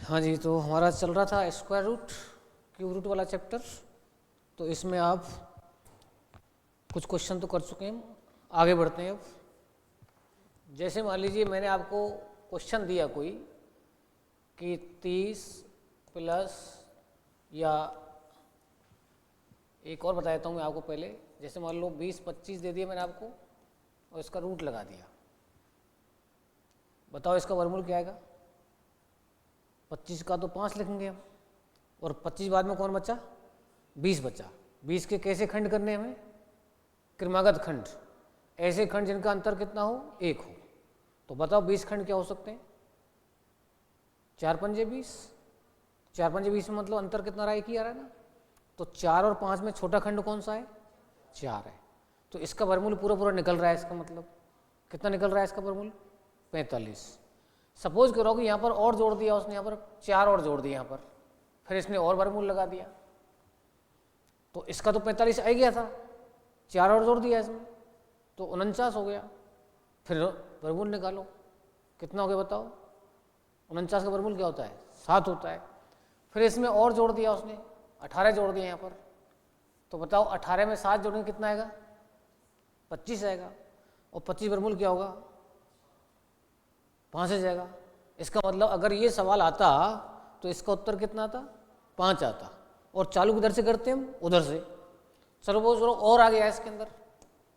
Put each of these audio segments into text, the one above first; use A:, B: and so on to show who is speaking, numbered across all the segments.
A: हाँ जी, तो हमारा चल रहा था स्क्वायर रूट क्यूब रूट वाला चैप्टर। तो इसमें आप कुछ क्वेश्चन तो कर चुके हैं, आगे बढ़ते हैं। अब जैसे मान लीजिए मैंने आपको क्वेश्चन दिया कोई कि 30 प्लस, या एक और बता देता हूँ मैं आपको पहले। जैसे मान लो 20-25 दे दिया मैंने आपको और इसका रूट लगा दिया। बताओ इसका वर्गमूल क्या आएगा। 25 का तो 5 लिखेंगे हम, और 25 बाद में कौन बचा, 20 बचा। 20 के कैसे खंड करने हमें, क्रमागत खंड, ऐसे खंड जिनका अंतर कितना हो, 1 हो। तो बताओ 20 खंड क्या हो सकते हैं, 4 पंजे 20, 4 पंजे 20 में मतलब अंतर कितना रहा, 1 ही आ रहा है ना। तो 4 और 5 में छोटा खंड कौन सा है, 4 है। तो इसका वर्गमूल पूरा पूरा निकल रहा है। इसका मतलब कितना निकल रहा है इसका वर्गमूल, 45। सपोज करो कि यहाँ पर और जोड़ दिया उसने, यहाँ पर 4 और जोड़ दिया यहाँ पर, फिर इसने और वर्गमूल लगा दिया, तो इसका तो 45 आ गया था, 4 और जोड़ दिया इसमें तो 49 हो गया। फिर वर्गमूल निकालो कितना हो गया, बताओ। 49 का वर्गमूल क्या होता है, 7 होता है। फिर इसमें और जोड़ दिया उसने, 18 जोड़ दिया यहाँ पर, तो बताओ 18 में 7 जोड़ेंगे कितना आएगा, 25 आएगा। और 25 वर्गमूल क्या होगा, 5 आ जाएगा। इसका मतलब अगर ये सवाल आता तो इसका उत्तर कितना आता, 5 आता। और चालू किधर से करते हैं हम, उधर से। चलो वो चलो और आ गया इसके अंदर,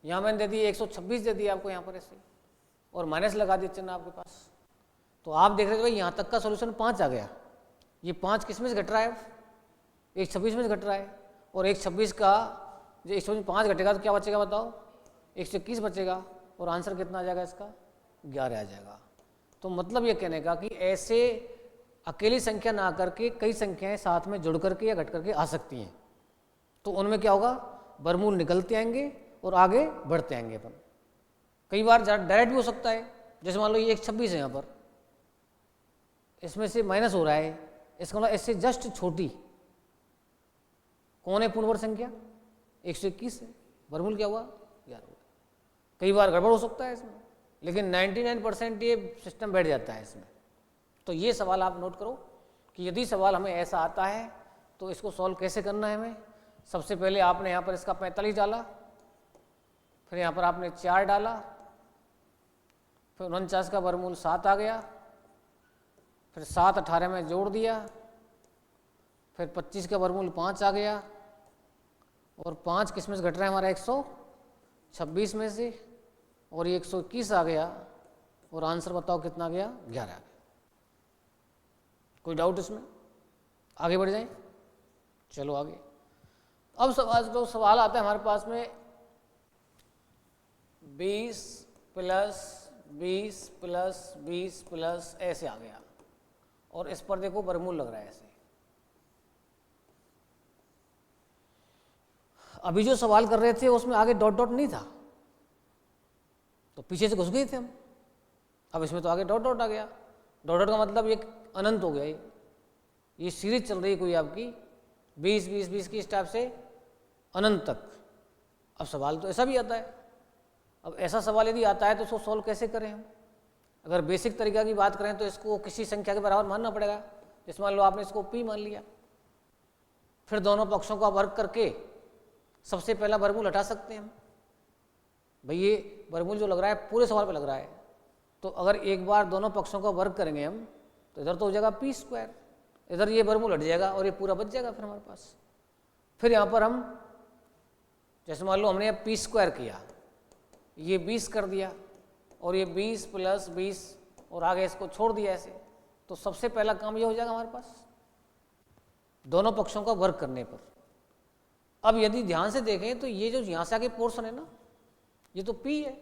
A: यहाँ मैंने दे दी 126 दे दिया आपको यहाँ पर ऐसे, और माइनस लगा दिया चिन्ह आपके पास। तो आप देख रहे थे भाई यहाँ तक का सोल्यूशन 5 आ गया। ये 5 किस में से घट रहा है, 126 में से घट रहा है। और 126 का जो 126 5 घटेगा तो क्या बचेगा बताओ, 121 बचेगा। और आंसर कितना आ जाएगा इसका, 11 आ जाएगा। तो मतलब ये कहने का कि ऐसे अकेली संख्या ना करके कई संख्याएं साथ में जुड़ करके या घट करके आ सकती हैं, तो उनमें क्या होगा, वर्गमूल निकलते आएंगे और आगे बढ़ते आएंगे अपन। कई बार डायरेक्ट भी हो सकता है, जैसे मान लो ये 126 है, यहाँ पर इसमें से माइनस हो रहा है, इसका मतलब इससे जस्ट छोटी कौन है पूर्ण वर्ग संख्या, 121 है, वर्गमूल क्या हुआ, 11 हुआ। कई बार गड़बड़ हो सकता है इसमें, लेकिन 99% ये सिस्टम बैठ जाता है इसमें। तो ये सवाल आप नोट करो कि यदि सवाल हमें ऐसा आता है तो इसको सॉल्व कैसे करना है हमें। सबसे पहले आपने यहाँ पर इसका 45 डाला, फिर यहाँ पर आपने 4 डाला, फिर 49 का वर्गमूल 7 आ गया, फिर 7 18 में जोड़ दिया, फिर 25 का वर्गमूल 5 आ गया, और 5 किस में से घट रहा है हमारा, 126 में से, और ये 121 आ गया, और आंसर बताओ कितना आ गया, 11 आ गया। कोई डाउट इसमें, आगे बढ़ जाएं। चलो आगे। अब सवाल आता है हमारे पास में 20 प्लस 20 प्लस 20 प्लस ऐसे आ गया, और इस पर देखो वर्गमूल लग रहा है ऐसे। अभी जो सवाल कर रहे थे उसमें आगे डॉट डॉट नहीं था, तो पीछे से घुस गए थे हम। अब इसमें तो आगे डॉट डॉट आ गया। डॉट डॉट का मतलब ये अनंत हो गया। ये सीरीज चल रही है कोई आपकी 20 20 20 की, इस टाइप से अनंत तक। अब सवाल तो ऐसा भी आता है। अब ऐसा सवाल यदि आता है तो उसको सॉल्व कैसे करें हम। अगर बेसिक तरीका की बात करें तो इसको किसी संख्या के बराबर मानना पड़ेगा। जैसे मान लो आपने इसको p मान लिया, फिर दोनों पक्षों का वर्ग करके सबसे पहला वर्गमूल हटा सकते हैं हम। भाई ये वर्गमूल जो लग रहा है पूरे सवाल पे लग रहा है, तो अगर एक बार दोनों पक्षों का वर्ग करेंगे हम तो इधर तो हो जाएगा p², इधर ये वर्गमूल हट जाएगा और ये पूरा बच जाएगा फिर हमारे पास। फिर यहाँ पर हम जैसे मान लो हमने p² किया, ये 20 कर दिया, और ये 20 प्लस 20, और आगे इसको छोड़ दिया ऐसे। तो सबसे पहला काम ये हो जाएगा हमारे पास दोनों पक्षों का वर्ग करने पर। अब यदि ध्यान से देखें तो ये जो यहाँ से आगे पोर्शन है ना, ये तो p है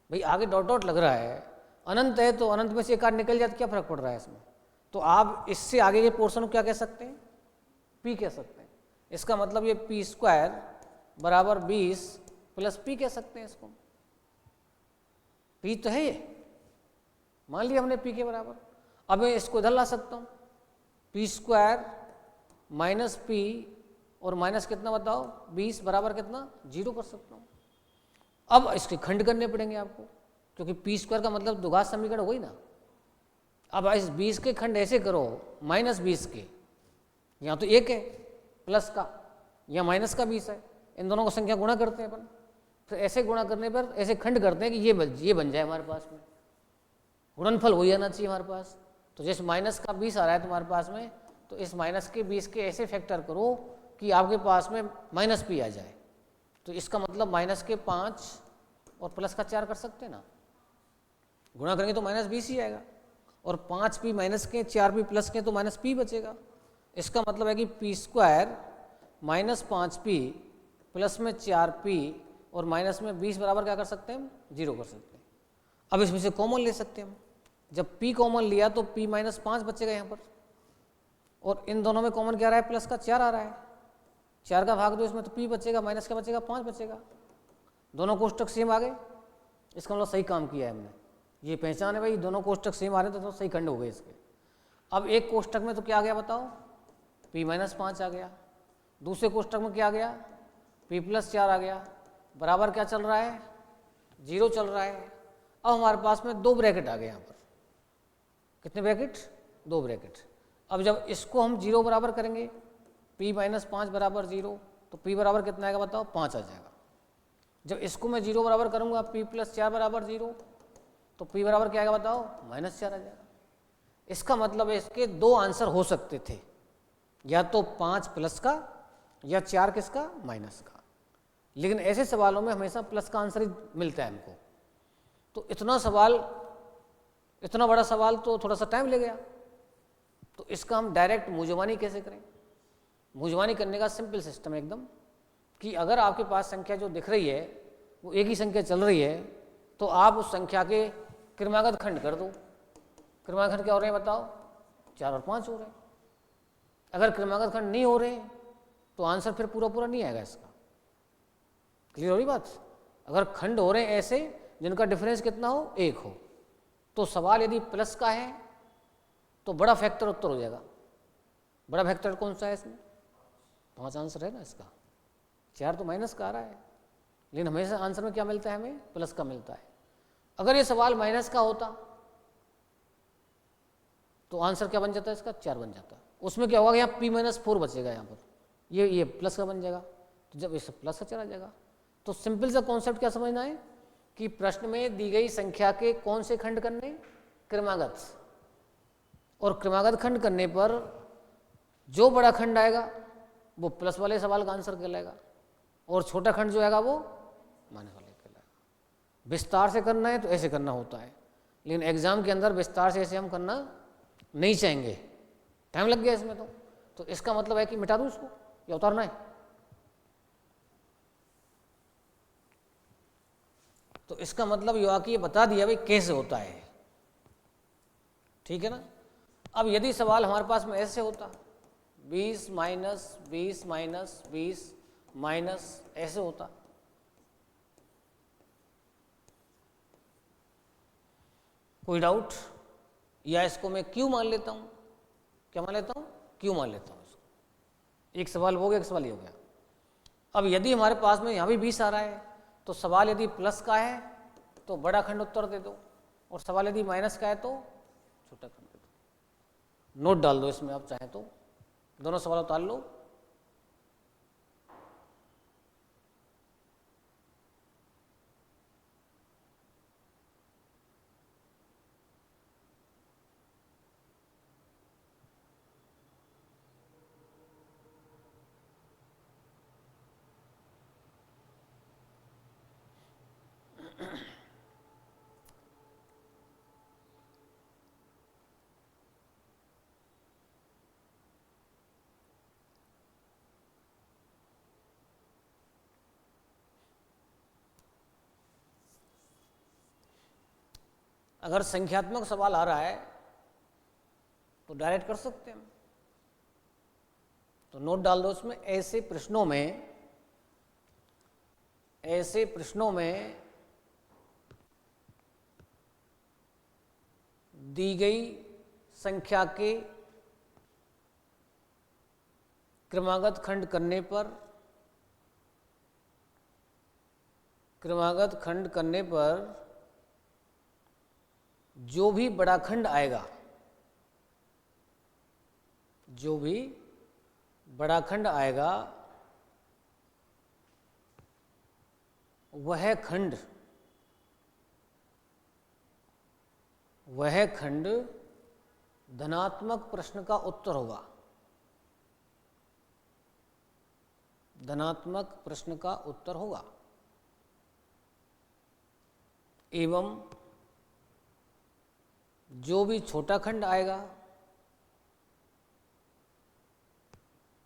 A: भाई, आगे डॉट डॉट लग रहा है, अनंत है, तो अनंत में से एक आध निकल जाए तो क्या फर्क पड़ रहा है इसमें। तो आप इससे आगे के पोर्शन को क्या कह सकते हैं, p कह सकते हैं। इसका मतलब ये p² बराबर 20 प्लस p कह सकते हैं इसको। p तो है ये, मान लिया हमने p के बराबर। अब मैं इसको इधर ला सकता हूँ, p² माइनस p, और माइनस कितना बताओ, 20 बराबर कितना, 0 कर सकता हूँ। अब इसके खंड करने पड़ेंगे आपको, क्योंकि p² का मतलब द्विघात समीकरण हो गई ना। अब इस 20 के खंड ऐसे करो -20 के, यहाँ तो 1 है प्लस का, यहाँ माइनस का 20 है, इन दोनों को संख्या गुणा करते हैं अपन, फिर ऐसे गुणा करने पर ऐसे खंड करते हैं कि ये बन जाए हमारे पास में, गुणनफल वही आना चाहिए हमारे पास। तो जैसे माइनस का 20 आ रहा है तुम्हारे पास में, तो इस माइनस के 20 के ऐसे फैक्टर करो कि आपके पास में -p आ जाए। तो इसका मतलब माइनस के 5 और प्लस का 4 कर सकते हैं ना, गुणा करेंगे तो -20 ही आएगा, और 5p माइनस के 4p प्लस के तो -p बचेगा। इसका मतलब है कि p² -5p प्लस में 4p और माइनस में 20 बराबर क्या कर सकते हैं हम, 0 कर सकते हैं। अब इसमें से कॉमन ले सकते हैं हम, जब p कॉमन लिया तो p -5 बचेगा यहाँ पर, और इन दोनों में कॉमन क्या आ रहा है, प्लस का 4 आ रहा है, 4 का भाग दो इसमें तो p बचेगा, माइनस का बचेगा 5 बचेगा, दोनों कोष्टक सेम आ गए। इसका मतलब सही काम किया है हमने, ये पहचान है भाई, दोनों कोष्टक सेम आ रहे हैं तो सही खंड हो गए इसके। अब एक कोष्टक में तो क्या आ गया बताओ, p -5 आ गया, दूसरे कोष्टक में क्या आ गया, p + 4 आ गया, बराबर क्या चल रहा है, 0 चल रहा है। अब हमारे पास में 2 ब्रैकेट आ गए यहाँ पर, कितने ब्रैकेट, 2 ब्रैकेट। अब जब इसको हम 0 बराबर करेंगे, p -5 बराबर 0, तो p बराबर कितना आएगा बताओ, 5 आ जाएगा। जब इसको मैं 0 बराबर करूँगा, p + 4 बराबर 0, तो p बराबर क्या आएगा बताओ, -4 आ जाएगा। इसका मतलब है इसके 2 आंसर हो सकते थे, या तो 5 प्लस का या 4 किसका, माइनस का, लेकिन ऐसे सवालों में हमेशा प्लस का आंसर ही मिलता है हमको। तो इतना बड़ा सवाल तो थोड़ा सा टाइम ले गया, तो इसका हम डायरेक्ट मूंजवानी कैसे करें। मूंजवानी करने का सिंपल सिस्टम है एकदम, कि अगर आपके पास संख्या जो दिख रही है वो एक ही संख्या चल रही है, तो आप उस संख्या के क्रमागत खंड कर दो। क्रमागत खंड क्या हो रहे हैं बताओ, 4 और 5 हो रहे हैं। अगर क्रमागत खंड नहीं हो रहे तो आंसर फिर पूरा नहीं आएगा इसका। क्लियर हो रही बात। अगर खंड हो रहे हैं ऐसे जिनका डिफरेंस कितना हो, 1 हो, तो सवाल यदि प्लस का है तो बड़ा फैक्टर उत्तर हो जाएगा। बड़ा फैक्टर कौन सा है इसमें, 5 आंसर है ना इसका, 4 तो माइनस का आ रहा है, लेकिन हमेशा आंसर में क्या मिलता है, हमें प्लस का मिलता है। अगर ये सवाल माइनस का होता तो आंसर क्या बन जाता है इसका, 4 बन जाता। उसमें क्या होगा, यहाँ p -4 बचेगा, यहाँ पर ये प्लस का बन जाएगा, तो जब इस प्लस का चला जाएगा। तो सिंपल सा कॉन्सेप्ट क्या समझना है कि प्रश्न में दी गई संख्या के कौन से खंड करने, क्रमागत, और क्रमागत खंड करने पर जो बड़ा खंड आएगा वो प्लस वाले सवाल का आंसर कहलाएगा, और छोटा खंड जो आएगा वो माइनस वाले कहलाएगा। विस्तार से करना है तो ऐसे करना होता है, लेकिन एग्जाम के अंदर विस्तार से ऐसे हम करना नहीं चाहेंगे, टाइम लग गया इसमें। तो इसका मतलब है कि मिटा दूं इसको या उतारना है। तो इसका मतलब ये हुआ कि ये बता दिया भाई कैसे होता है, ठीक है ना। अब यदि सवाल हमारे पास में ऐसे होता, 20 माइनस 20 माइनस 20 माइनस ऐसे होता, कोई डाउट, या इसको मैं क्यू मान लेता हूं, क्या मान लेता हूं, क्यू मान लेता हूं इसको। एक सवाल हो गया, एक सवाल ये हो गया। अब यदि हमारे पास में यहाँ भी 20 आ रहा है, तो सवाल यदि प्लस का है तो बड़ा खंड उत्तर दे दो, और सवाल यदि माइनस का है तो छोटा खंड दे दो। नोट डाल दो इसमें आप चाहें तो, दोनों सवाल उतार लो। अगर संख्यात्मक सवाल आ रहा है तो डायरेक्ट कर सकते हैं हम, तो नोट डाल दो इसमें। ऐसे प्रश्नों में दी गई संख्या के क्रमागत खंड करने पर जो भी बड़ा खंड आएगा जो भी बड़ा खंड आएगा वह खंड धनात्मक प्रश्न का उत्तर होगा। धनात्मक प्रश्न का उत्तर होगा। एवं जो भी छोटा खंड आएगा,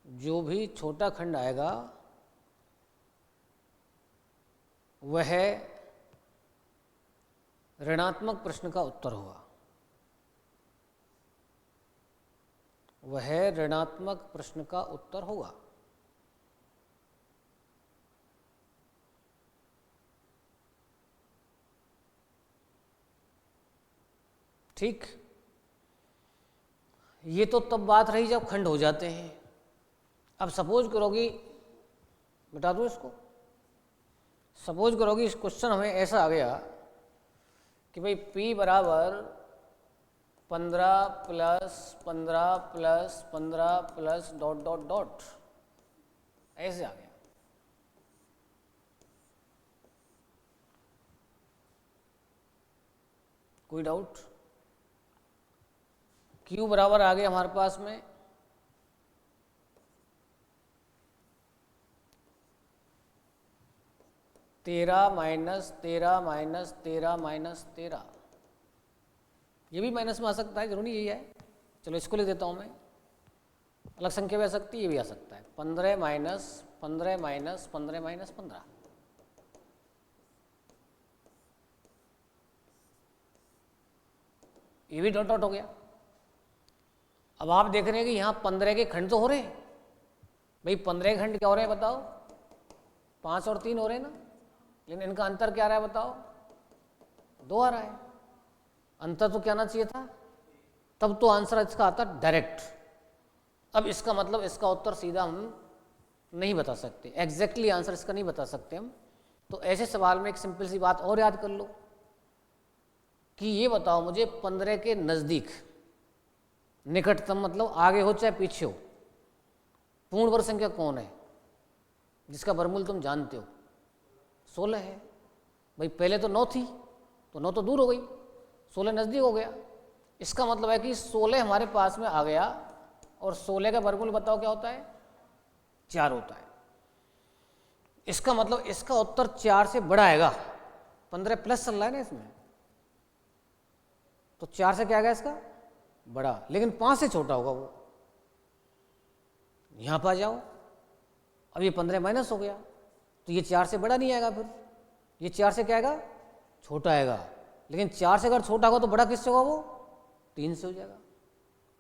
A: जो भी छोटा खंड आएगा वह ऋणात्मक प्रश्न का उत्तर होगा। वह ऋणात्मक प्रश्न का उत्तर होगा। ठीक, ये तो तब बात रही जब खंड हो जाते हैं। अब सपोज करोगी, बता दो इसको, सपोज करोगी इस क्वेश्चन हमें ऐसा आ गया कि भाई p बराबर 15 plus 15 plus 15 plus dot dot dot, ऐसे आ गया। कोई डाउट? q बराबर आ गया हमारे पास में 13 माइनस 13 माइनस 13 माइनस 13। ये भी माइनस में आ सकता है, जरूरी यही है। चलो इसको ले देता हूँ मैं, अलग संख्या भी आ सकती है, ये भी आ सकता है। 15 माइनस 15 माइनस 15 माइनस 15, ये भी डॉट डॉट हो गया। अब आप देख रहे हैं कि यहाँ 15 के खंड तो हो रहे हैं। भाई 15 के खंड क्या हो रहे हैं बताओ? 5 और 3 हो रहे हैं ना, लेकिन इनका अंतर क्या आ रहा है बताओ? 2 आ रहा है। अंतर तो क्या आना चाहिए था? तब तो आंसर इसका आता डायरेक्ट। अब इसका मतलब इसका उत्तर सीधा हम नहीं बता सकते, एग्जैक्टली आंसर इसका नहीं बता सकते हम। तो ऐसे सवाल में एक सिंपल सी बात और याद कर लो कि ये बताओ मुझे 15 के नज़दीक, निकटतम मतलब आगे हो चाहे पीछे हो, पूर्ण वर्ग संख्या कौन है जिसका वर्गमूल तुम जानते हो? 16 है। भाई पहले तो 9 थी, तो 9 तो दूर हो गई, 16 नज़दीक हो गया। इसका मतलब है कि 16 हमारे पास में आ गया, और 16 का वर्गमूल बताओ क्या होता है? 4 होता है। इसका मतलब इसका उत्तर 4 से बड़ा आएगा। 15 प्लस चल रहा है ना इसमें, तो 4 से क्या आएगा इसका? बड़ा, लेकिन 5 से छोटा होगा वो। यहाँ पर आ जाओ, अब ये 15 माइनस हो गया, तो ये 4 से बड़ा नहीं आएगा, फिर ये 4 से क्या आएगा? छोटा आएगा। लेकिन 4 से अगर छोटा होगा तो बड़ा किससे होगा? वो 3 से हो जाएगा।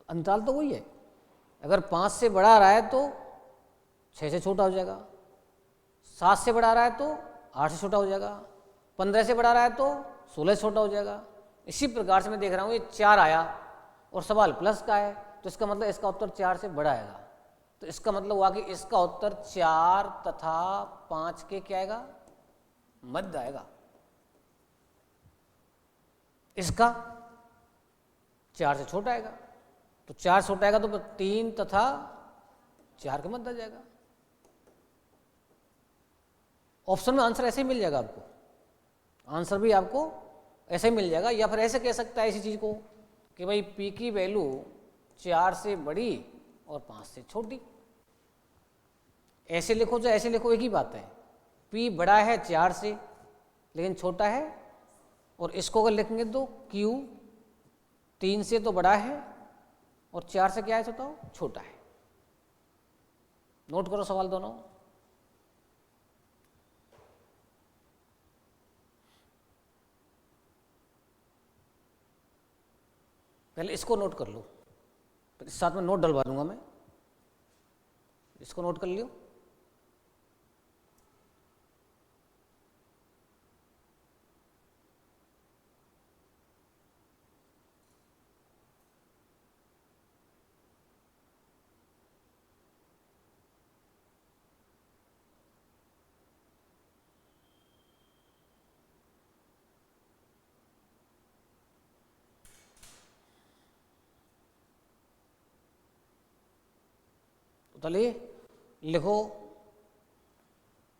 A: अंतराल तो वही है। अगर 5 से बड़ा आ रहा है तो 6 से छोटा हो जाएगा, 7 से बड़ा आ रहा है तो 8 से छोटा हो जाएगा, 15 से बड़ा आ रहा है तो 16 से छोटा हो जाएगा। इसी प्रकार से मैं देख रहा हूँ ये 4 आया और सवाल प्लस का है, तो इसका मतलब इसका उत्तर 4 से बड़ा आएगा। तो इसका मतलब हुआ कि इसका उत्तर 4 तथा 5 के क्या आएगा? मध्य आएगा। इसका 4 से छोटा आएगा, तो 4 छोटा आएगा तो 3 तथा 4 के मध्य आ जाएगा। ऑप्शन में आंसर ऐसे ही मिल जाएगा आपको, आंसर भी आपको ऐसे ही मिल जाएगा। या फिर ऐसे कह सकता है इसी चीज़ को कि भाई p की वैल्यू 4 से बड़ी और 5 से छोटी। ऐसे लिखो चाहे ऐसे लिखो, एक ही बात है। p बड़ा है 4 से लेकिन छोटा है, और इसको अगर लिखेंगे तो q 3 से तो बड़ा है और 4 से क्या है बताओ? छोटा है। नोट करो सवाल दोनों। पहले इसको नोट कर लो, फिर इस साथ में नोट डलवा दूंगा मैं। इसको नोट कर लियो। तो चलिए लिखो,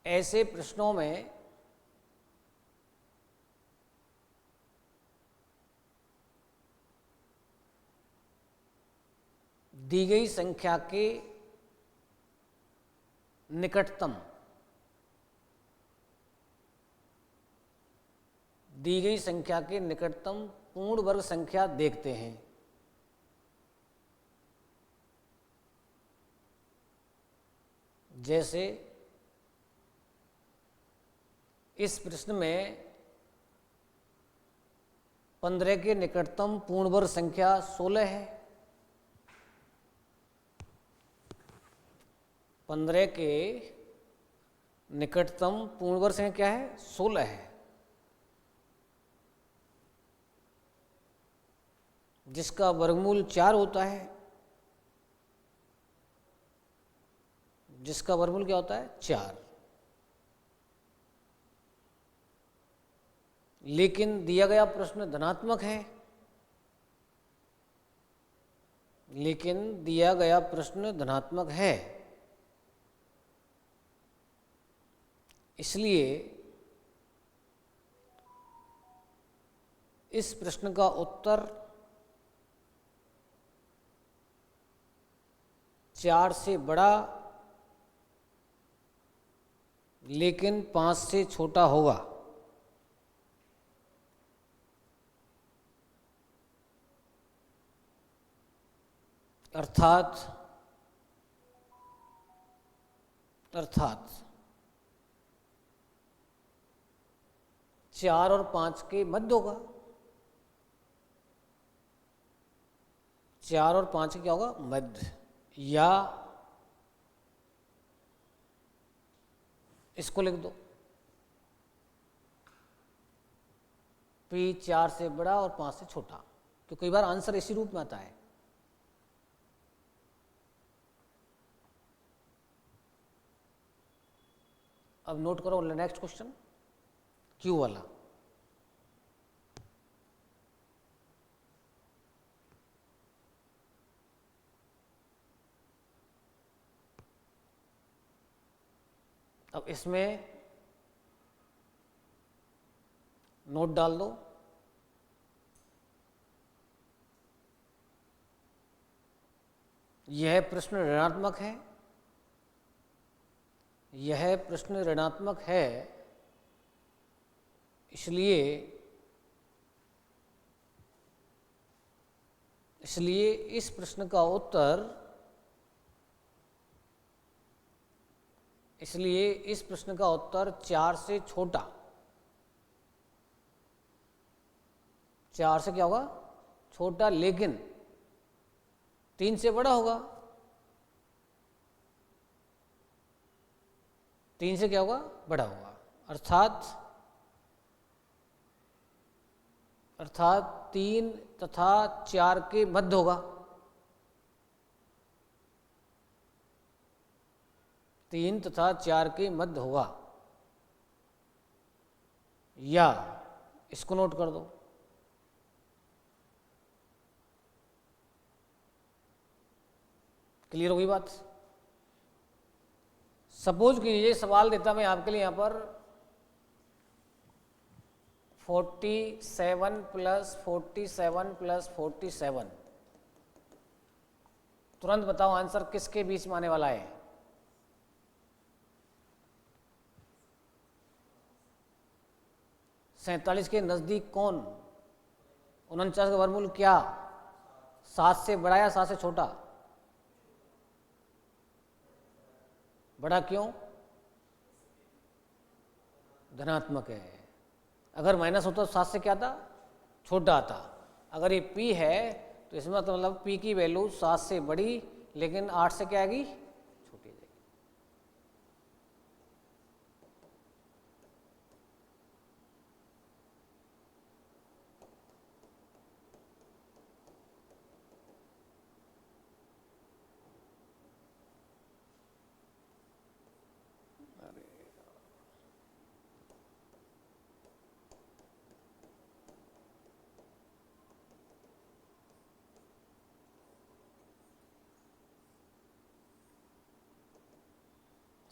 A: ऐसे प्रश्नों में दी गई संख्या के निकटतम, दी गई संख्या के निकटतम पूर्ण वर्ग संख्या देखते हैं। जैसे इस प्रश्न में 15 के निकटतम पूर्ण वर्ग संख्या 16 है। 15 के निकटतम पूर्ण वर्ग संख्या क्या है? 16 है, जिसका वर्गमूल 4 होता है। जिसका वर्गमूल क्या होता है? 4। लेकिन दिया गया प्रश्न धनात्मक है। लेकिन दिया गया प्रश्न धनात्मक है, इसलिए इस प्रश्न का उत्तर 4 से बड़ा लेकिन 5 से छोटा होगा। अर्थात 4 और 5 के मध्य होगा। 4 और 5 क्या होगा? मध्य। या इसको लिख दो, P 4 से बड़ा और 5 से छोटा, तो कई बार आंसर इसी रूप में आता है। अब नोट करो नेक्स्ट क्वेश्चन, क्यू वाला। अब इसमें नोट डाल दो। यह प्रश्न ऋणात्मक है। यह प्रश्न ऋणात्मक है, इसलिए इस प्रश्न का उत्तर, इसलिए इस प्रश्न का उत्तर 4 से छोटा, 4 से क्या होगा? छोटा, लेकिन 3 से बड़ा होगा। 3 से क्या होगा? बड़ा होगा। अर्थात 3 तथा 4 के मध्य होगा। 3 तथा 4 के मध्य होगा। या इसको नोट कर दो, क्लियर होगी बात? सपोज कीजिए सवाल देता मैं आपके लिए यहाँ पर 47 प्लस 47 प्लस 47, तुरंत बताओ आंसर किसके बीच में आने वाला है? सैंतालीस के नज़दीक कौन? 49 का वर्गमूल क्या? 7 से बड़ा या 7 से छोटा? बड़ा क्यों? धनात्मक है। अगर माइनस होता तो 7 से क्या था? छोटा आता। अगर ये P है तो इसमें मतलब P की वैल्यू 7 से बड़ी लेकिन 8 से क्या आएगी? छोटी आएगी।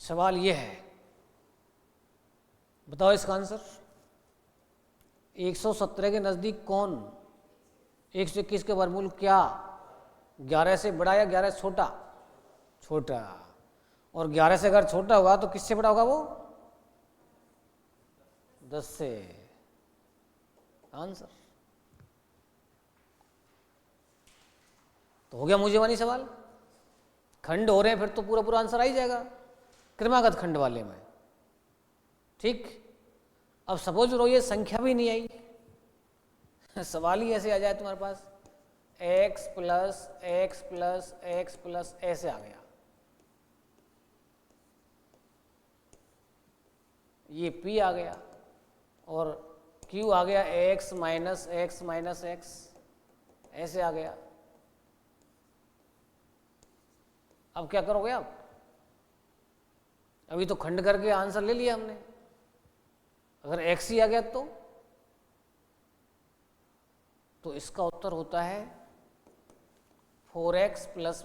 A: सवाल ये है, बताओ इसका आंसर। 117 के नज़दीक कौन? 121 के वर्गमूल क्या? 11 से बड़ा या 11 से छोटा? छोटा। और 11 से अगर छोटा होगा तो किससे बड़ा होगा वो? 10 से। आंसर तो हो गया मूल्यवानी सवाल। खंड हो रहे हैं फिर तो पूरा पूरा आंसर आ ही जाएगा क्रमागत खंड वाले में। ठीक, अब सपोज रो ये संख्या भी नहीं आई सवाल ही ऐसे आ जाए तुम्हारे पास, x plus x plus x plus ऐसे आ गया, ये p आ गया और q आ गया x माइनस एक्स ऐसे आ गया। अब क्या करोगे आप? अभी तो खंड करके आंसर ले लिया हमने, अगर x ही आ गया तो इसका उत्तर होता है 4x प्लस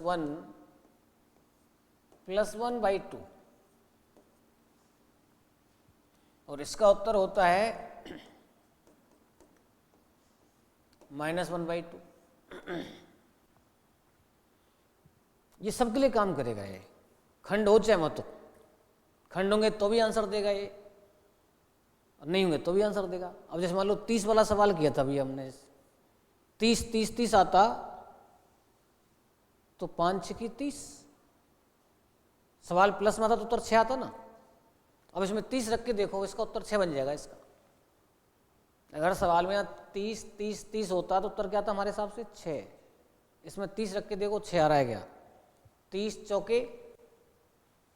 A: 1 बाई 2 और इसका उत्तर होता है -1 बाई 2। ये सबके लिए काम करेगा, ये खंड हो चाहे मत हो। खंड होंगे तो भी आंसर देगा ये, और नहीं होंगे तो भी आंसर देगा। अब जैसे मान लो 30 वाला सवाल किया था अभी हमने, 30 आता तो 5 6 की 30, सवाल प्लस में आता तो उत्तर 6 आता ना। अब इसमें 30 रख के देखो, इसका उत्तर 6 बन जाएगा इसका। अगर सवाल में 30 होता तो उत्तर क्या था हमारे हिसाब से? 6। इसमें 30 रख के देखो 6 आ रहा है क्या? 30 चौके,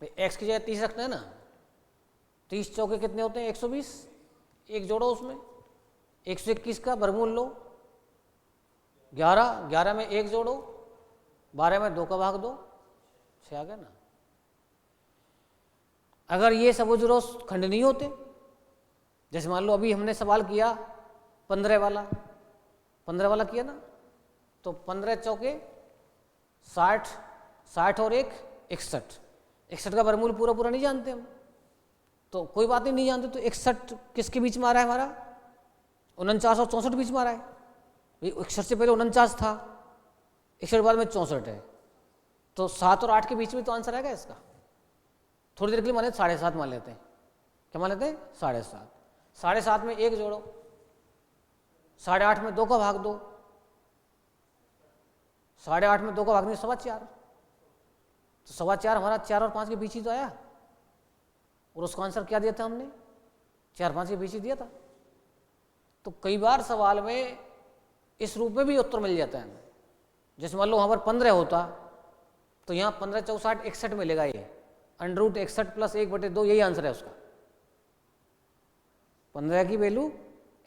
A: एक्स की जगह 30 रखना है ना, 30 चौके कितने होते हैं? 120। एक जोड़ो उसमें, 121 का वर्गमूल लो 11 में एक जोड़ो, 12 में 2 का भाग दो, 6 आ गया ना। अगर ये समझ लो खंड नहीं होते, जैसे मान लो अभी हमने सवाल किया 15 वाला किया ना, तो 15 चौके 60 और 1 61 का वर्गमूल पूरा नहीं जानते हम, तो कोई बात नहीं जानते तो 61 किसके बीच में आ रहा है हमारा? 49 और 64 बीच में आ रहा है। 61 से पहले 49 था, 61 बाद में 64 है, तो 7 और 8 के बीच में तो आंसर आएगा इसका। थोड़ी देर के लिए मान लेते 7.5 मान लेते हैं, क्या मान लेते हैं? 7.5। 7.5 में 1 जोड़ो, 8.5 में 2 का भाग दो, 8.5 में 2 का भाग नहीं 4.25, तो 4.25 हमारा 4 और 5 के बीच ही तो आया, और उसका आंसर क्या दिया था हमने? 4 5 के बीच ही दिया था। तो कई बार सवाल में इस रूप में भी उत्तर मिल जाता है। जैसे मान लो वहाँ पर 15 होता तो यहाँ 15 64 61 मिलेगा, ये √61 प्लस 1/2 यही आंसर है उसका। 15 की वैल्यू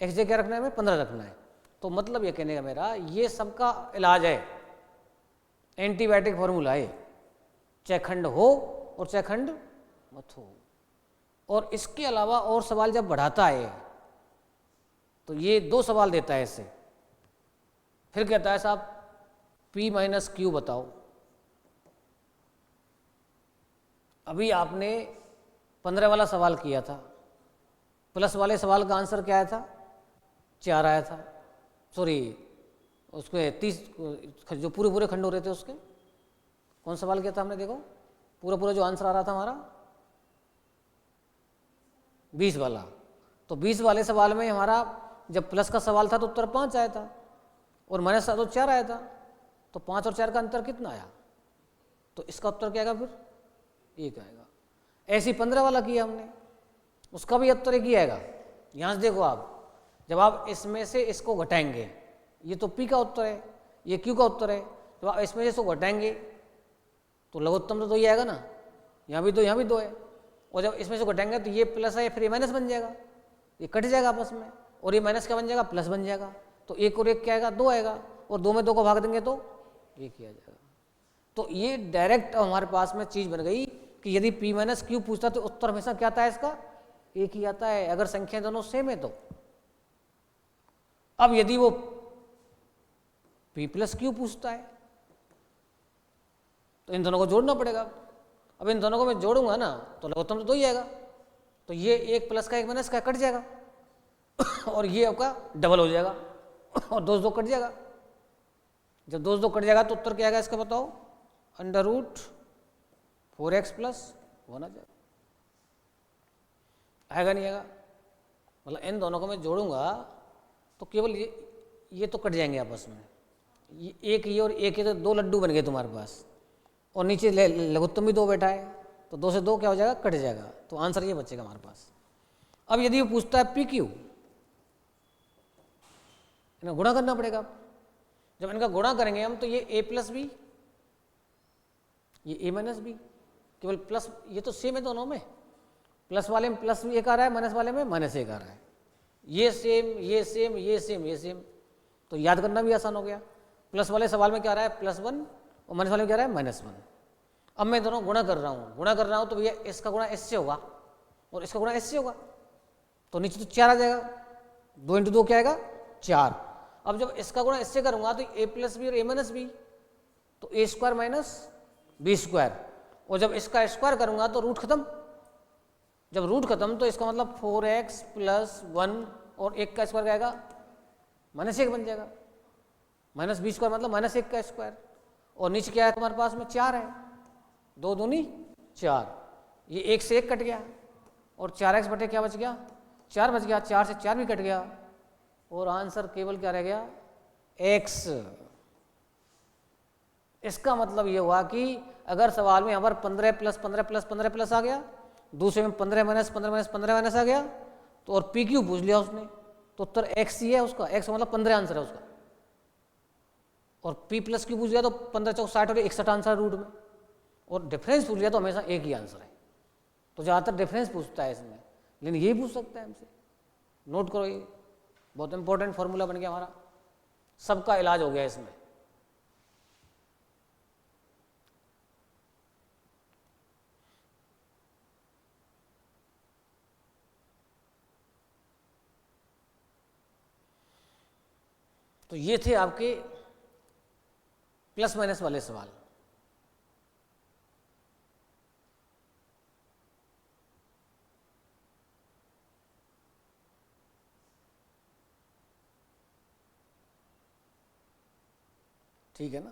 A: एक्स जगह क्या रखना है? हमें 15 रखना है। तो मतलब ये कहने का मेरा, ये सबका इलाज है, एंटीबायोटिक फॉर्मूला है, चाहे खंड हो और चाहे खंड मत हो। और इसके अलावा और सवाल जब बढ़ाता है तो ये 2 सवाल देता है इससे, फिर कहता है साहब P माइनस Q बताओ। अभी आपने 15 वाला सवाल किया था, प्लस वाले सवाल का आंसर क्या आया था? 4 आया था, सॉरी उसके 30 जो पूरे खंड हो रहे थे उसके, कौन सवाल किया था हमने? देखो पूरा जो आंसर आ रहा था हमारा 20 वाला। तो 20 वाले सवाल में हमारा जब प्लस का सवाल था तो उत्तर 5 आया था, और माइनस था तो 4 आया था, तो 5 और 4 का अंतर कितना आया? तो इसका उत्तर क्या आएगा? फिर 1 आएगा। ऐसे 15 वाला किया हमने, उसका भी उत्तर 1 ही आएगा। यहाँ से देखो आप, जब आप इसमें से इसको घटाएंगे, ये तो P का उत्तर है, ये Q का उत्तर है, जब आप इसमें से इसको घटाएंगे तो लघुत्तम तो 2 ही आएगा ना, यहाँ भी 2 यहाँ भी 2 है, और जब इसमें से घटाएंगे तो ये प्लस है फिर ये माइनस बन जाएगा, ये कट जाएगा आपस में, और ये माइनस क्या बन जाएगा? प्लस बन जाएगा। तो 1 और 1 क्या आएगा? 2 आएगा, और 2 में 2 को भाग देंगे तो 1 ही आ जाएगा। तो ये डायरेक्ट हमारे पास में चीज़ बन गई कि यदि P माइनस Q पूछता तो उत्तर हमेशा क्या आता है इसका? 1 ही आता है, अगर संख्या दोनों सेम है तो। अब यदि वो P प्लस Q पूछता है तो इन दोनों को जोड़ना पड़ेगा। अब इन दोनों को मैं जोड़ूंगा ना तो लघुत्तम तो 2 ही आएगा, तो ये 1 प्लस का 1 माइनस का कट जाएगा और ये आपका डबल हो जाएगा और 2 से 2 कट जाएगा। जब 2 से 2 कट जाएगा तो उत्तर क्या आएगा इसका बताओ, √4x + 1 आ जाएगा। आएगा नहीं आएगा? मतलब इन दोनों को मैं जोड़ूंगा तो केवल ये तो कट जाएंगे आपस में, एक ये और एक ये, तो 2 लड्डू बन गए तुम्हारे पास, और नीचे लघुत्तम भी 2 बैठा है, तो 2 से 2 क्या हो जाएगा, कट जाएगा। तो आंसर ये बचेगा हमारे पास। अब यदि वो पूछता है PQ, इन्हें गुणा करना पड़ेगा। जब इनका गुणा करेंगे हम तो ये A + B, ये A - B, केवल प्लस, ये तो सेम है दोनों में, प्लस वाले में +1 आ रहा है, माइनस वाले में -1 आ रहा है। ये सेम, ये सेम, ये सेम, ये सेम, तो याद करना भी आसान हो गया। प्लस वाले सवाल में क्या आ रहा है, +1, और माइनस वाले में क्या आ रहा है, -1। अब मैं दोनों गुणा कर रहा हूँ, तो भैया इसका गुणा इससे होगा और इसका गुणा इससे होगा, तो नीचे तो 4 आ जाएगा, 2 × 2 क्या आएगा, 4। अब जब इसका गुणा इससे करूंगा तो A + B और A - B, तो A² - B², और जब इसका स्क्वायर करूंगा तो रूट खत्म। जब रूट खत्म तो इसका मतलब 4x + 1 और 1 का स्क्वायर क्या आएगा, -1 बन जाएगा। -B² मतलब -1 का स्क्वायर, और नीचे क्या है तुम्हारे पास में, 4 है, 2 दूनी 4, ये 1 से 1 कट गया, और 4x बटे क्या बच गया, 4 बच गया, 4 से 4 भी कट गया, और आंसर केवल क्या रह गया, x। इसका मतलब ये हुआ कि अगर सवाल में यहाँ पर 15 + 15 + 15 + आ गया, दूसरे में 15 - 15 - 15 - आ गया, तो और PQ पूछ लिया उसने, तो उत्तर x ही है उसका, x मतलब 15 आंसर है उसका। और P + Q पूछ लिया तो 15 × 4 = 60 और 61 आंसर रूट में, और डिफरेंस पूछ लिया तो हमेशा एक ही आंसर है। तो ज़्यादातर डिफरेंस पूछता है इसमें, लेकिन यही पूछ सकता है हमसे। नोट करो, ये बहुत इंपॉर्टेंट फॉर्मूला बन गया हमारा, सबका इलाज हो गया इसमें। तो ये थे आपके प्लस माइनस वाले सवाल। ठीक है ना।